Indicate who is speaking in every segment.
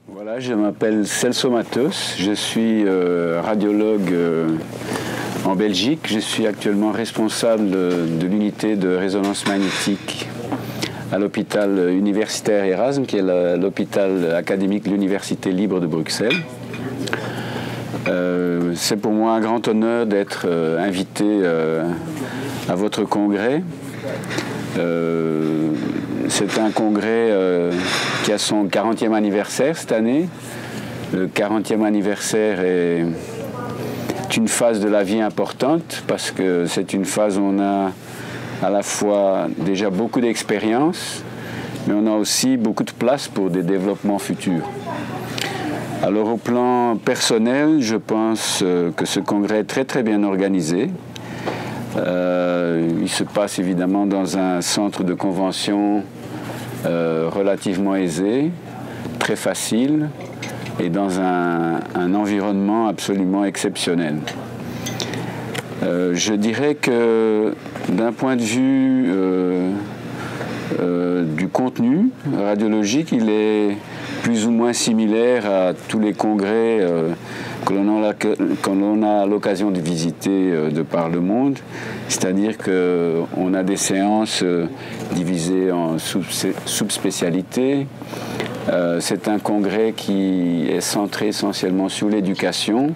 Speaker 1: Voilà, je m'appelle Celso Matos, je suis radiologue en Belgique. Je suis actuellement responsable de l'unité de résonance magnétique à l'hôpital universitaire Erasme, qui est l'hôpital académique de l'Université libre de Bruxelles. C'est pour moi un grand honneur d'être invité à votre congrès. C'est un congrès qui a son 40e anniversaire cette année. Le 40e anniversaire est une phase de la vie importante parce que c'est une phase où on a à la fois déjà beaucoup d'expérience, mais on a aussi beaucoup de place pour des développements futurs. Alors au plan personnel, je pense que ce congrès est très très bien organisé. Il se passe évidemment dans un centre de convention relativement aisé, très facile et dans un environnement absolument exceptionnel. Je dirais que d'un point de vue du contenu radiologique, il est plus ou moins similaire à tous les congrès que l'on a l'occasion de visiter de par le monde. C'est-à-dire qu'on a des séances divisées en sous-spécialités. C'est un congrès qui est centré essentiellement sur l'éducation,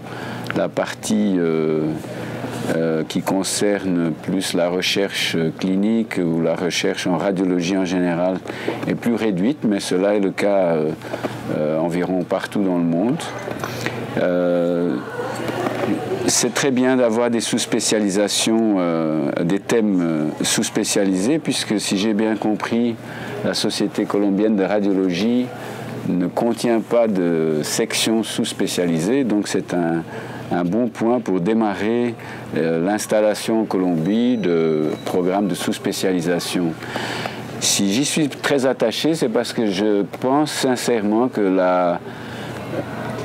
Speaker 1: la partie qui concerne plus la recherche clinique ou la recherche en radiologie en général est plus réduite, mais cela est le cas environ partout dans le monde. C'est très bien d'avoir des sous-spécialisations, des thèmes sous-spécialisés, puisque si j'ai bien compris, la Société colombienne de radiologie ne contient pas de section sous-spécialisée, donc c'est un bon point pour démarrer l'installation en Colombie de programmes de sous-spécialisation. Si j'y suis très attaché, c'est parce que je pense sincèrement que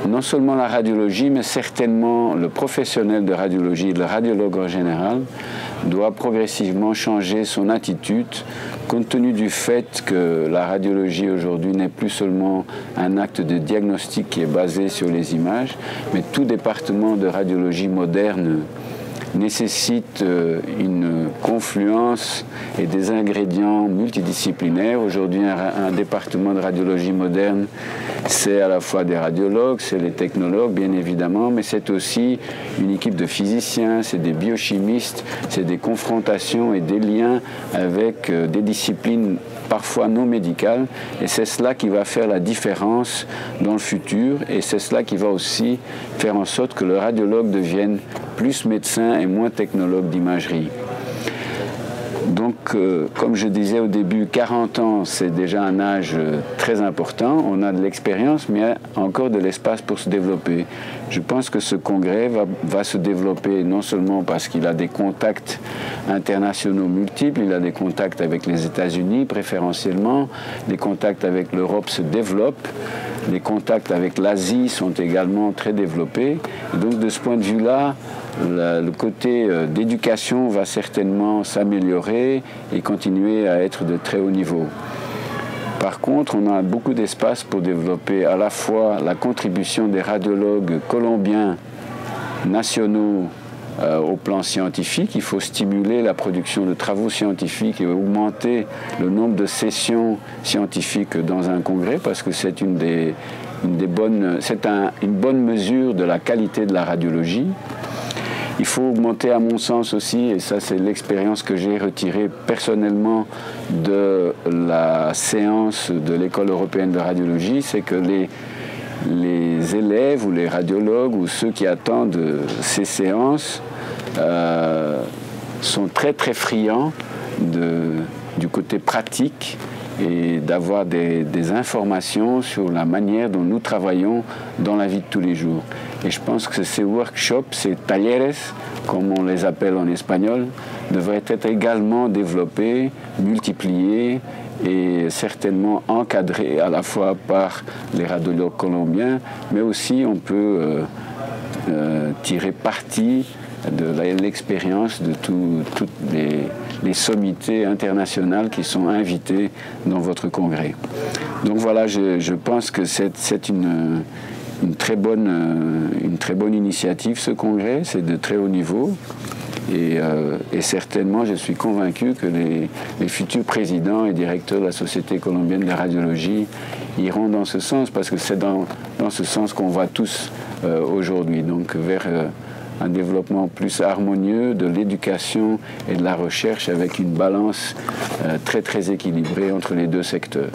Speaker 1: non seulement la radiologie, mais certainement le professionnel de radiologie, le radiologue en général, doit progressivement changer son attitude, compte tenu du fait que la radiologie aujourd'hui n'est plus seulement un acte de diagnostic qui est basé sur les images, mais tout département de radiologie moderne nécessite une confluence et des ingrédients multidisciplinaires. Aujourd'hui, un département de radiologie moderne, c'est à la fois des radiologues, c'est les technologues, bien évidemment, mais c'est aussi une équipe de physiciens, c'est des biochimistes, c'est des confrontations et des liens avec des disciplines parfois non médicales, et c'est cela qui va faire la différence dans le futur, et c'est cela qui va aussi faire en sorte que le radiologue devienne plus médecin et moins technologue d'imagerie. Donc, comme je disais au début, 40 ans, c'est déjà un âge très important. On a de l'expérience, mais il y a encore de l'espace pour se développer. Je pense que ce congrès va se développer non seulement parce qu'il a des contacts internationaux multiples, il a des contacts avec les États-Unis préférentiellement, les contacts avec l'Europe se développent, les contacts avec l'Asie sont également très développés. Et donc, de ce point de vue-là, le côté d'éducation va certainement s'améliorer et continuer à être de très haut niveau. Par contre, on a beaucoup d'espace pour développer à la fois la contribution des radiologues colombiens nationaux au plan scientifique. Il faut stimuler la production de travaux scientifiques et augmenter le nombre de sessions scientifiques dans un congrès, parce que c'est une bonne mesure de la qualité de la radiologie. Il faut augmenter, à mon sens aussi, et ça c'est l'expérience que j'ai retirée personnellement de la séance de l'École européenne de radiologie, c'est que les élèves ou les radiologues ou ceux qui attendent ces séances sont très très friands du côté pratique et d'avoir des informations sur la manière dont nous travaillons dans la vie de tous les jours. Et je pense que ces workshops, ces talleres, comme on les appelle en espagnol, devraient être également développés, multipliés et certainement encadrés à la fois par les radiologues colombiens, mais aussi on peut tirer parti de l'expérience de toutes les sommités internationales qui sont invitées dans votre congrès. Donc voilà, je pense que c'est une très bonne initiative, ce congrès, c'est de très haut niveau. Et certainement, je suis convaincu que les futurs présidents et directeurs de la Société colombienne de radiologie iront dans ce sens, parce que c'est dans ce sens qu'on va tous aujourd'hui, donc vers un développement plus harmonieux de l'éducation et de la recherche avec une balance très très équilibrée entre les deux secteurs.